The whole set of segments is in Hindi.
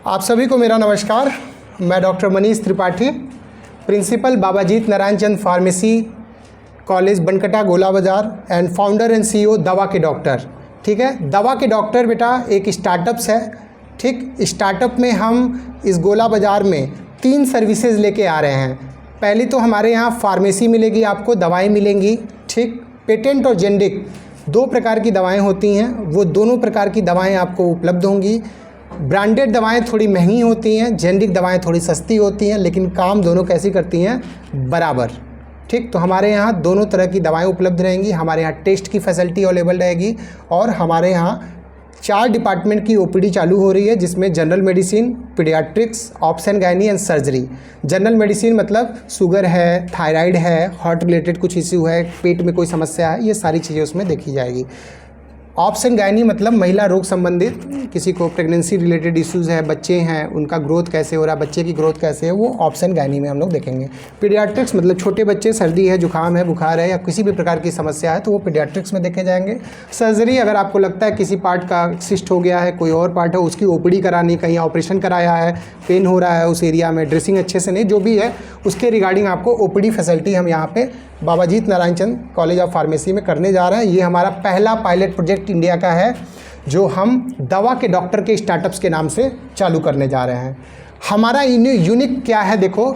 आप सभी को मेरा नमस्कार। मैं डॉक्टर मनीष त्रिपाठी, प्रिंसिपल बाबाजीत नारायण चंद फार्मेसी कॉलेज बनकटा गोला बाज़ार एंड फाउंडर एंड सीईओ दवा के डॉक्टर। ठीक है, दवा के डॉक्टर बेटा एक स्टार्टअप्स है। ठीक, स्टार्टअप में हम इस गोला बाज़ार में 3 सर्विसेज लेके आ रहे हैं। पहली तो हमारे यहाँ फार्मेसी मिलेगी, आपको दवाएं मिलेंगी। ठीक, पेटेंट और जेनरिक 2 प्रकार की दवाएं होती हैं, वो दोनों प्रकार की दवाएं आपको उपलब्ध होंगी। ब्रांडेड दवाएं थोड़ी महंगी होती हैं, जेनरिक दवाएं थोड़ी सस्ती होती हैं, लेकिन काम दोनों कैसी करती हैं, बराबर। ठीक, तो हमारे यहाँ दोनों तरह की दवाएं उपलब्ध रहेंगी। हमारे यहाँ टेस्ट की फैसिलिटी अवेलेबल रहेगी और हमारे यहाँ 4 डिपार्टमेंट की ओपीडी चालू हो रही है, जिसमें general medicine, paediatrics, obs and gynae and surgery. General medicine मतलब शुगर है, थायराइड है, हार्ट रिलेटेड कुछ इश्यू है, पेट में कोई समस्या है, ये सारी चीज़ें उसमें देखी जाएगी। ऑब्स एंड गायनी मतलब महिला रोग संबंधित, किसी को प्रेगनेंसी रिलेटेड इश्यूज़ है, बच्चे हैं, उनका ग्रोथ कैसे हो रहा है, बच्चे की ग्रोथ कैसे है, वो ऑब्स एंड गायनी में हम लोग देखेंगे। पीडियाट्रिक्स मतलब छोटे बच्चे, सर्दी है, जुकाम है, बुखार है या किसी भी प्रकार की समस्या है तो वो पीडियाट्रिक्स में देखे जाएंगे। सर्जरी, अगर आपको लगता है किसी पार्ट का सिस्ट हो गया है, कोई और पार्ट है, उसकी ओपीडी करानी, कहीं ऑपरेशन कराया है, पेन हो रहा है उस एरिया में, ड्रेसिंग अच्छे से नहीं, जो भी है उसके रिगार्डिंग आपको ओपीडी फैसिलिटी हम यहाँ पे बाबाजीत नारायण चंद कॉलेज ऑफ फार्मेसी में करने जा रहे हैं। ये हमारा पहला पायलट प्रोजेक्ट इंडिया का है जो हम दवा के डॉक्टर के स्टार्टअप्स के नाम से चालू करने जा रहे हैं। हमारा यूनिक क्या है, देखो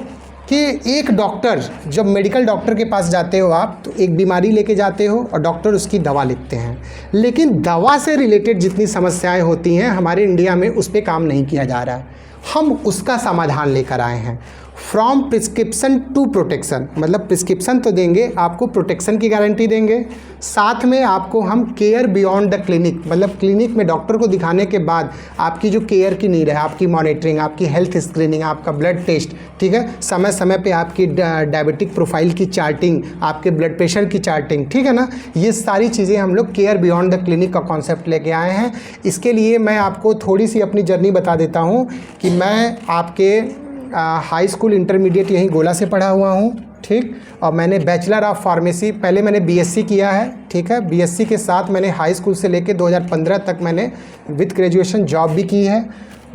कि एक डॉक्टर, जब मेडिकल डॉक्टर के पास जाते हो आप, तो एक बीमारी लेके जाते हो और डॉक्टर उसकी दवा लिखते हैं, लेकिन दवा से रिलेटेड जितनी समस्याएं होती हैं हमारे इंडिया में उस पर काम नहीं किया जा रहा है। हम उसका समाधान लेकर आए हैं। फ्रॉम प्रिस्क्रिप्शन टू प्रोटेक्शन, मतलब प्रिस्क्रिप्शन तो देंगे, आपको प्रोटेक्शन की गारंटी देंगे, साथ में आपको हम केयर बियॉन्ड द क्लिनिक, मतलब क्लिनिक में डॉक्टर को दिखाने के बाद आपकी जो केयर की नीड है, आपकी मॉनिटरिंग, आपकी हेल्थ स्क्रीनिंग, आपका ब्लड टेस्ट, ठीक है, समय समय पे आपकी डायबिटिक प्रोफाइल की चार्टिंग, आपके ब्लड प्रेशर की चार्टिंग, ठीक है ना, ये सारी चीज़ें हम लोग केयर बियॉन्ड द क्लिनिक का कॉन्सेप्ट लेके आए हैं। इसके लिए मैं आपको थोड़ी सी अपनी जर्नी बता देता हूँ कि मैं आपके हाई स्कूल इंटरमीडिएट यहीं गोला से पढ़ा हुआ हूँ। ठीक, और मैंने बैचलर ऑफ फार्मेसी, पहले मैंने बीएससी किया है। ठीक है, बीएससी के साथ मैंने हाई स्कूल से लेके 2015 तक मैंने विद ग्रेजुएशन जॉब भी की है।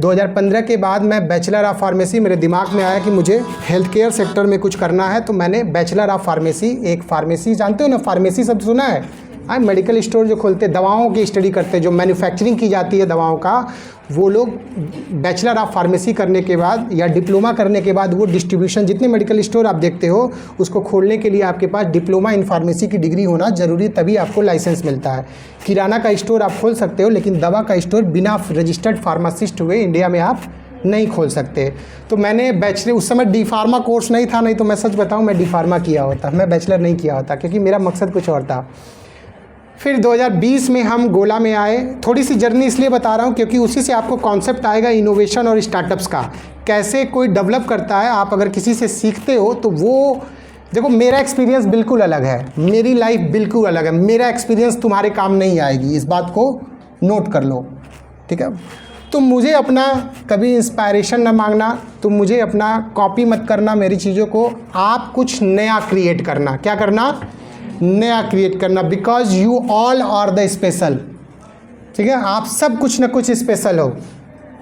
2015 के बाद मैं बैचलर ऑफ फार्मेसी, मेरे दिमाग में आया कि मुझे हेल्थ केयर सेक्टर में कुछ करना है, तो मैंने बैचलर ऑफ फार्मेसी, एक फार्मेसी जानते हो ना, फार्मेसी सब सुना है, मेडिकल स्टोर जो खोलते, दवाओं की स्टडी करते, जो मैन्युफैक्चरिंग की जाती है दवाओं का, वो लोग बैचलर ऑफ फार्मेसी करने के बाद या डिप्लोमा करने के बाद वो डिस्ट्रीब्यूशन, जितने मेडिकल स्टोर आप देखते हो उसको खोलने के लिए आपके पास डिप्लोमा इन फार्मेसी की डिग्री होना जरूरी, तभी आपको लाइसेंस मिलता है। किराना का स्टोर आप खोल सकते हो, लेकिन दवा का स्टोर बिना रजिस्टर्ड फार्मासिस्ट हुए इंडिया में आप नहीं खोल सकते। तो मैंने बैचलर, उस समय डी फार्मा कोर्स नहीं था, नहीं तो मैं सच बताऊँ मैं डी फार्मा किया होता, मैं बैचलर नहीं किया होता, क्योंकि मेरा मकसद कुछ और था। फिर 2020 में हम गोला में आए। थोड़ी सी जर्नी इसलिए बता रहा हूँ क्योंकि उसी से आपको कॉन्सेप्ट आएगा इनोवेशन और स्टार्टअप्स का, कैसे कोई डेवलप करता है। आप अगर किसी से सीखते हो तो वो, देखो मेरा एक्सपीरियंस बिल्कुल अलग है, मेरी लाइफ बिल्कुल अलग है, मेरा एक्सपीरियंस तुम्हारे काम नहीं आएगी, इस बात को नोट कर लो, ठीक है। तुम मुझे अपना कभी इंस्पायरेशन न मांगना, तुम मुझे अपना कॉपी मत करना मेरी चीज़ों को, आप कुछ नया क्रिएट करना। क्या करना? नया क्रिएट करना, because you all are the special, ठीक है, आप सब कुछ ना कुछ स्पेशल हो।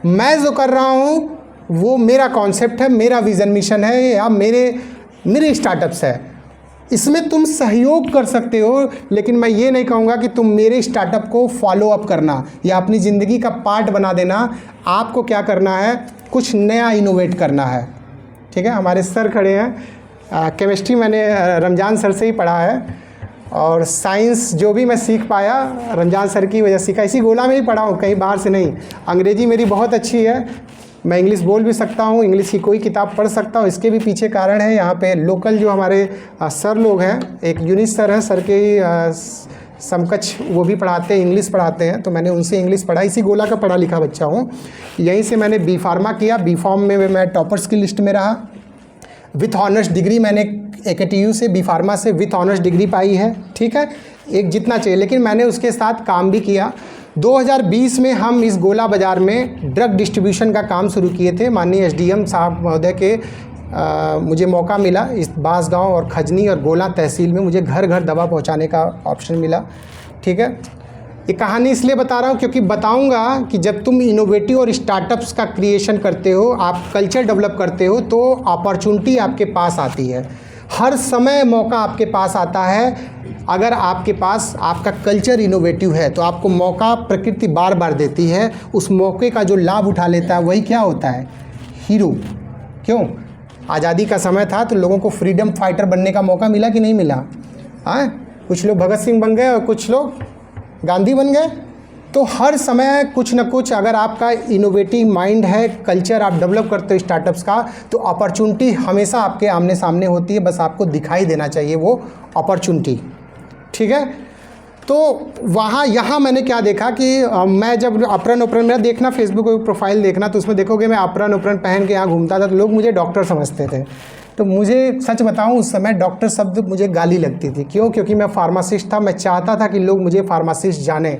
मैं जो कर रहा हूँ वो मेरा कॉन्सेप्ट है, मेरा विज़न मिशन है, या मेरे स्टार्टअप्स है, इसमें तुम सहयोग कर सकते हो, लेकिन मैं ये नहीं कहूँगा कि तुम मेरे स्टार्टअप को फॉलो अप करना या अपनी ज़िंदगी का पार्ट बना देना। आपको क्या करना है, कुछ नया इनोवेट करना है, ठीक है। हमारे सर खड़े हैं, केमिस्ट्री मैंने रमज़ान सर से ही पढ़ा है, और साइंस जो भी मैं सीख पाया रमज़ान सर की वजह से सीखा, इसी गोला में ही पढ़ा हूँ, कहीं बाहर से नहीं। अंग्रेजी मेरी बहुत अच्छी है, मैं इंग्लिश बोल भी सकता हूँ, इंग्लिश की कोई किताब पढ़ सकता हूँ। इसके भी पीछे कारण है, यहाँ पे लोकल जो हमारे सर लोग हैं, एक यूनिस सर हैं, सर के ही समकक्ष वो भी पढ़ाते हैं, इंग्लिश पढ़ाते हैं, तो मैंने उनसे इंग्लिश पढ़ा। इसी गोला का पढ़ा लिखा बच्चा हूँ। यहीं से मैंने बी फार्मा किया, बी फार्म में मैं टॉपर्स की लिस्ट में रहा। विथ ऑनर्स डिग्री मैंने AKTU से, बी फार्मा से विथ ऑनर्स डिग्री पाई है, ठीक है, एक जितना चाहिए, लेकिन मैंने उसके साथ काम भी किया। 2020 में हम इस गोला बाज़ार में ड्रग डिस्ट्रीब्यूशन का काम शुरू किए थे। माननीय SDM साहब महोदय के मुझे मौका मिला, इस बांसगांव और खजनी और गोला तहसील में मुझे घर घर दवा पहुंचाने का ऑप्शन मिला, ठीक है। ये कहानी इसलिए बता रहा हूँ क्योंकि बताऊँगा कि जब तुम इनोवेटिव और स्टार्टअप्स का क्रिएशन करते हो, आप कल्चर डेवलप करते हो, तो अपॉर्चुनिटी आपके पास आती है। हर समय मौका आपके पास आता है। अगर आपके पास आपका कल्चर इनोवेटिव है तो आपको मौका प्रकृति बार बार देती है। उस मौके का जो लाभ उठा लेता है वही क्या होता है? हीरो। क्यों? आज़ादी का समय था तो लोगों को फ्रीडम फाइटर बनने का मौका मिला कि नहीं मिला? हाँ, कुछ लोग भगत सिंह बन गए और कुछ लोग गांधी बन गए। तो हर समय कुछ न कुछ, अगर आपका इनोवेटिव माइंड है, कल्चर आप डेवलप करते हो स्टार्टअप्स का, तो अपॉर्चुनिटी हमेशा आपके आमने सामने होती है। बस आपको दिखाई देना चाहिए वो अपॉर्चुनिटी। ठीक है? तो यहाँ मैंने क्या देखा कि मैं जब अप्रन मेरा देखना फेसबुक पर प्रोफाइल देखना, तो उसमें देखोगे मैं अप्रन पहन के यहाँ घूमता था, तो लोग मुझे डॉक्टर समझते थे। तो मुझे सच बताऊं, उस समय डॉक्टर शब्द मुझे गाली लगती थी। क्यों? क्योंकि मैं फार्मासिस्ट था। मैं चाहता था कि लोग मुझे फार्मासिस्ट जाने।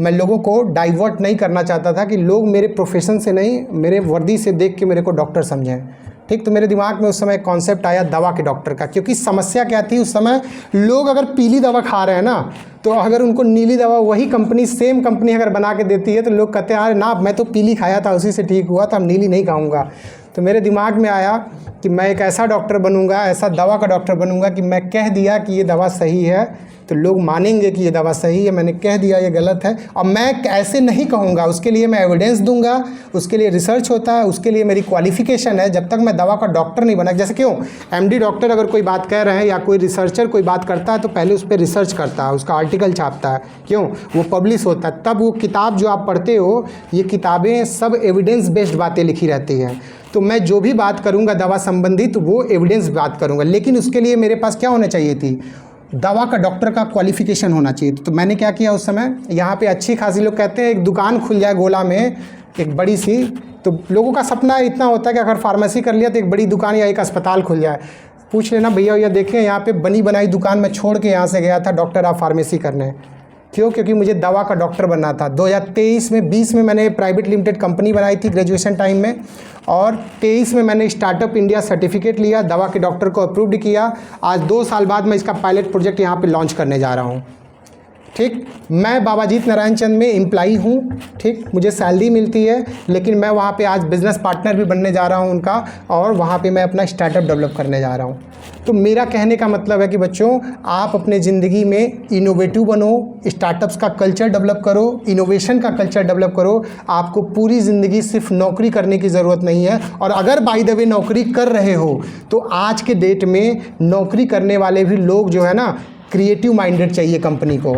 मैं लोगों को डाइवर्ट नहीं करना चाहता था कि लोग मेरे प्रोफेशन से नहीं, मेरे वर्दी से देख के मेरे को डॉक्टर समझें। ठीक? तो मेरे दिमाग में उस समय कॉन्सेप्ट आया दवा के डॉक्टर का। क्योंकि समस्या क्या थी उस समय, लोग अगर पीली दवा खा रहे हैं ना, तो अगर उनको नीली दवा वही कंपनी, सेम कंपनी अगर बना के देती है, तो लोग कहते हैं अरे ना, मैं तो पीली खाया था, उसी से ठीक हुआ था, अब नीली नहीं खाऊंगा। तो मेरे दिमाग में आया कि मैं एक ऐसा डॉक्टर बनूंगा, ऐसा दवा का डॉक्टर बनूंगा कि मैं कह दिया कि ये दवा सही है तो लोग मानेंगे कि ये दवा सही है। मैंने कह दिया ये गलत है, और मैं ऐसे नहीं कहूँगा, उसके लिए मैं एविडेंस दूंगा, उसके लिए रिसर्च होता है, उसके लिए मेरी क्वालिफिकेशन है। जब तक मैं दवा का डॉक्टर नहीं बना, जैसे क्यों एमडी डॉक्टर अगर कोई बात कह रहे हैं या कोई रिसर्चर कोई बात करता है तो पहले उस पर रिसर्च करता है, उसका आर्टिकल छापता है। क्यों? वो पब्लिश होता है, तब वो किताब जो आप पढ़ते हो, ये किताबें सब एविडेंस बेस्ड बातें लिखी रहती हैं। तो मैं जो भी बात करूंगा दवा संबंधित, वो एविडेंस बात करूंगा। लेकिन उसके लिए मेरे पास क्या होना चाहिए थी? दवा का डॉक्टर का क्वालिफिकेशन होना चाहिए। तो मैंने क्या किया उस समय, यहाँ पे अच्छी खासी लोग कहते हैं एक दुकान खुल जाए गोला में, एक बड़ी सी। तो लोगों का सपना इतना होता है कि अगर फार्मेसी कर लिया तो एक बड़ी दुकान या एक अस्पताल खुल जाए। पूछ लेना भैया देखें, यहाँ पे बनी बनाई दुकान मैं छोड़ के यहाँ से गया था डॉक्टर ऑफ फार्मेसी करने। क्यों? क्योंकि मुझे दवा का डॉक्टर बनना था। 2023 में मैंने प्राइवेट लिमिटेड कंपनी बनाई थी ग्रेजुएशन टाइम में, और 23 में मैंने स्टार्टअप इंडिया सर्टिफिकेट लिया, दवा के डॉक्टर को अप्रूव्ड किया। आज 2 साल बाद मैं इसका पायलट प्रोजेक्ट यहाँ पे लॉन्च करने जा रहा हूँ। ठीक? मैं बाबाजीत नारायण चंद में एम्प्लॉई हूँ। ठीक? मुझे सैलरी मिलती है, लेकिन मैं वहाँ पे आज बिज़नेस पार्टनर भी बनने जा रहा हूँ उनका, और वहाँ पे मैं अपना स्टार्टअप डेवलप करने जा रहा हूँ। तो मेरा कहने का मतलब है कि बच्चों, आप अपने ज़िंदगी में इनोवेटिव बनो, स्टार्टअप्स का कल्चर डेवलप करो, इनोवेशन का कल्चर डेवलप करो। आपको पूरी ज़िंदगी सिर्फ नौकरी करने की ज़रूरत नहीं है। और अगर बाय द वे नौकरी कर रहे हो, तो आज के डेट में नौकरी करने वाले भी लोग जो है ना, क्रिएटिव माइंडेड चाहिए कंपनी को।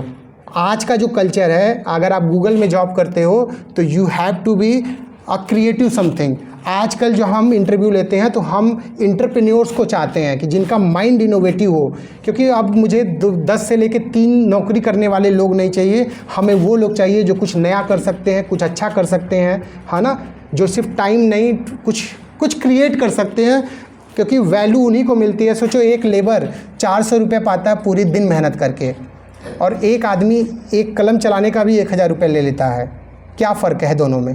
आज का जो कल्चर है, अगर आप गूगल में जॉब करते हो तो you have to be a creative something. आजकल जो हम इंटरव्यू लेते हैं तो हम इंटरप्रेन्योर्स को चाहते हैं कि जिनका माइंड इनोवेटिव हो। क्योंकि अब मुझे 10 से लेकर 3 नौकरी करने वाले लोग नहीं चाहिए, हमें वो लोग चाहिए जो कुछ नया कर सकते हैं, कुछ अच्छा कर सकते हैं, है ना, जो सिर्फ टाइम नहीं, कुछ क्रिएट कर सकते हैं। क्योंकि वैल्यू उन्हीं को मिलती है। सोचो, एक लेबर 400 रुपये पाता है पूरी दिन मेहनत करके, और एक आदमी एक कलम चलाने का भी 1000 रुपये ले लेता है। क्या फ़र्क है दोनों में?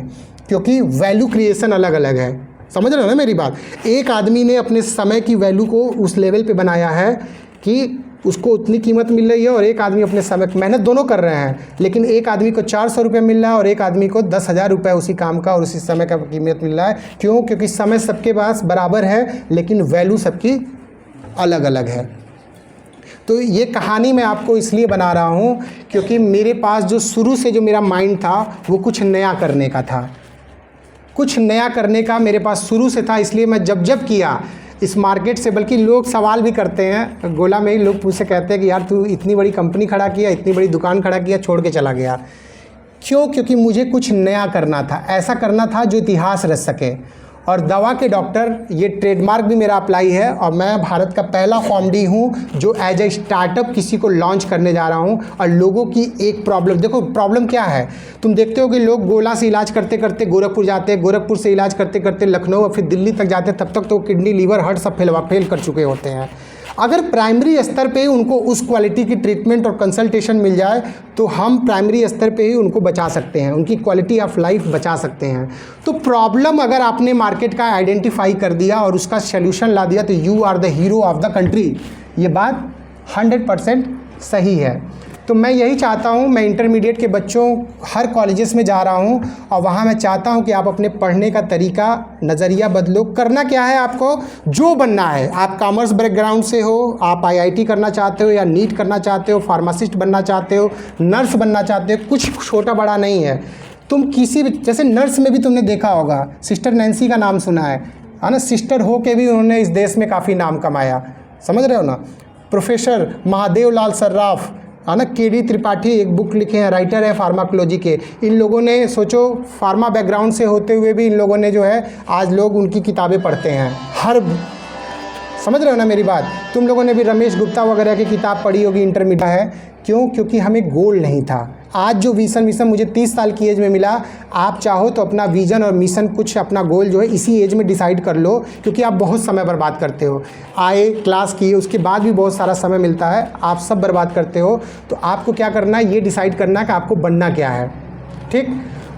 क्योंकि वैल्यू क्रिएशन अलग अलग है। समझ रहे हो ना मेरी बात? एक आदमी ने अपने समय की वैल्यू को उस लेवल पे बनाया है कि उसको उतनी कीमत मिल रही है, और एक आदमी अपने समय, मेहनत दोनों कर रहे हैं, लेकिन एक आदमी को 400 रुपये मिल रहा है और एक आदमी को 10,000 रुपये उसी काम का और उसी समय का कीमत मिल रहा है। क्यों? क्योंकि समय सबके पास बराबर है, लेकिन वैल्यू सबकी अलग अलग है। तो ये कहानी मैं आपको इसलिए बना रहा हूँ क्योंकि मेरे पास जो शुरू से जो मेरा माइंड था वो कुछ नया करने का था, कुछ नया करने का मेरे पास शुरू से था। इसलिए मैं जब किया इस मार्केट से, बल्कि लोग सवाल भी करते हैं, गोला में ही लोग मुझसे कहते हैं कि यार तू इतनी बड़ी कंपनी खड़ा किया, इतनी बड़ी दुकान खड़ा किया, छोड़ के चला गया। क्यों? क्योंकि मुझे कुछ नया करना था, ऐसा करना था जो इतिहास रच सके। और दवा के डॉक्टर ये ट्रेडमार्क भी मेरा अप्लाई है, और मैं भारत का पहला फॉर्मडी हूँ जो एज ए स्टार्टअप किसी को लॉन्च करने जा रहा हूँ। और लोगों की एक प्रॉब्लम, देखो प्रॉब्लम क्या है, तुम देखते हो कि लोग गोला से इलाज करते करते गोरखपुर जाते हैं, गोरखपुर से इलाज करते करते लखनऊ और फिर दिल्ली तक जाते हैं, तब तक तो किडनी लीवर हार्ट सब फेल कर चुके होते हैं। अगर प्राइमरी स्तर पे ही उनको उस क्वालिटी की ट्रीटमेंट और कंसल्टेशन मिल जाए तो हम प्राइमरी स्तर पे ही उनको बचा सकते हैं, उनकी क्वालिटी ऑफ लाइफ बचा सकते हैं। तो प्रॉब्लम अगर आपने मार्केट का आइडेंटिफाई कर दिया और उसका सॉल्यूशन ला दिया तो you are the hero of the country. ये बात 100% सही है। तो मैं यही चाहता हूँ, मैं इंटरमीडिएट के बच्चों हर कॉलेजेस में जा रहा हूँ और वहाँ मैं चाहता हूँ कि आप अपने पढ़ने का तरीका, नज़रिया बदलो। करना क्या है आपको, जो बनना है, आप कॉमर्स बैकग्राउंड से हो, आप IIT करना चाहते हो या नीट करना चाहते हो, फार्मासिस्ट बनना चाहते हो, नर्स बनना चाहते हो, कुछ छोटा बड़ा नहीं है। तुम किसी भी, जैसे नर्स में भी तुमने देखा होगा, सिस्टर नैन्सी का नाम सुना है ना, सिस्टर हो के भी उन्होंने इस देश में काफ़ी नाम कमाया, समझ रहे हो ना। प्रोफेसर महादेव लाल सर्राफ है ना, KD त्रिपाठी एक बुक लिखे हैं, राइटर है फार्माकोलॉजी के। इन लोगों ने, सोचो फार्मा बैकग्राउंड से होते हुए भी इन लोगों ने जो है, आज लोग उनकी किताबें पढ़ते हैं हर, समझ रहे हो ना मेरी बात। तुम लोगों ने भी रमेश गुप्ता वगैरह की किताब पढ़ी होगी, इंटरमीडिएट है। क्यों? क्योंकि हमें गोल नहीं था। आज जो विज़न मुझे 30 साल की एज में मिला, आप चाहो तो अपना विज़न और मिशन, कुछ अपना गोल जो है इसी एज में डिसाइड कर लो, क्योंकि आप बहुत समय बर्बाद करते हो। आए, क्लास किए, उसके बाद भी बहुत सारा समय मिलता है, आप सब बर्बाद करते हो। तो आपको क्या करना है, ये डिसाइड करना है कि आपको बनना क्या है, ठीक।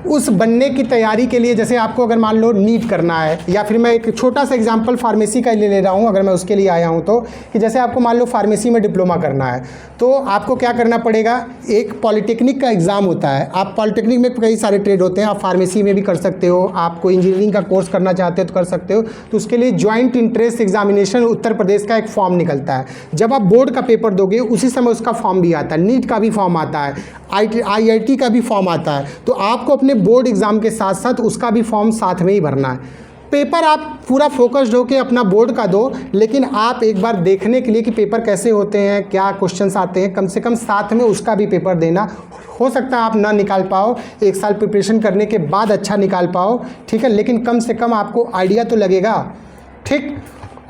उस बनने की तैयारी के लिए, जैसे आपको अगर मान लो नीट करना है, या फिर मैं एक छोटा सा एग्जांपल फार्मेसी का ले रहा हूँ, अगर मैं उसके लिए आया हूँ तो, कि जैसे आपको मान लो फार्मेसी में डिप्लोमा करना है, तो आपको क्या करना पड़ेगा, एक पॉलिटेक्निक का एग्ज़ाम होता है। आप पॉलिटेक्निक में कई सारे ट्रेड होते हैं, आप फार्मेसी में भी कर सकते हो, आपको इंजीनियरिंग का कोर्स करना चाहते हो तो कर सकते हो। तो उसके लिए joint entrance examination Uttar Pradesh का एक फॉर्म निकलता है। जब आप बोर्ड का पेपर दोगे उसी समय उसका फॉर्म भी आता है, नीट का भी फॉर्म आता है, IIT का भी फॉर्म आता है। तो आपको अपने बोर्ड एग्ज़ाम के साथ साथ उसका भी फॉर्म साथ में ही भरना है। पेपर आप पूरा फोकस्ड होकर अपना बोर्ड का दो, लेकिन आप एक बार देखने के लिए कि पेपर कैसे होते हैं, क्या क्वेश्चंस आते हैं, कम से कम साथ में उसका भी पेपर देना। हो सकता है आप ना निकाल पाओ, 1 साल प्रिपरेशन करने के बाद अच्छा निकाल पाओ, ठीक है, लेकिन कम से कम आपको आइडिया तो लगेगा, ठीक।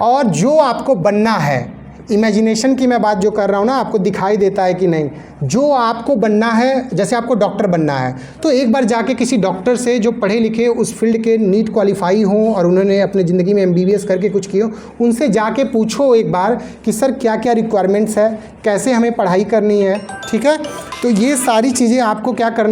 और जो आपको बनना है, इमेजिनेशन की मैं बात जो कर रहा हूँ ना, आपको दिखाई देता है कि नहीं, जो आपको बनना है, जैसे आपको डॉक्टर बनना है, तो एक बार जाके किसी डॉक्टर से जो पढ़े लिखे उस फील्ड के, नीट क्वालिफाई हों और उन्होंने अपनी ज़िंदगी में MBBS करके कुछ किए हो, उनसे जाके पूछो एक बार कि सर क्या क्या रिक्वायरमेंट्स है, कैसे हमें पढ़ाई करनी है, ठीक है। तो ये सारी चीज़ें आपको क्या करना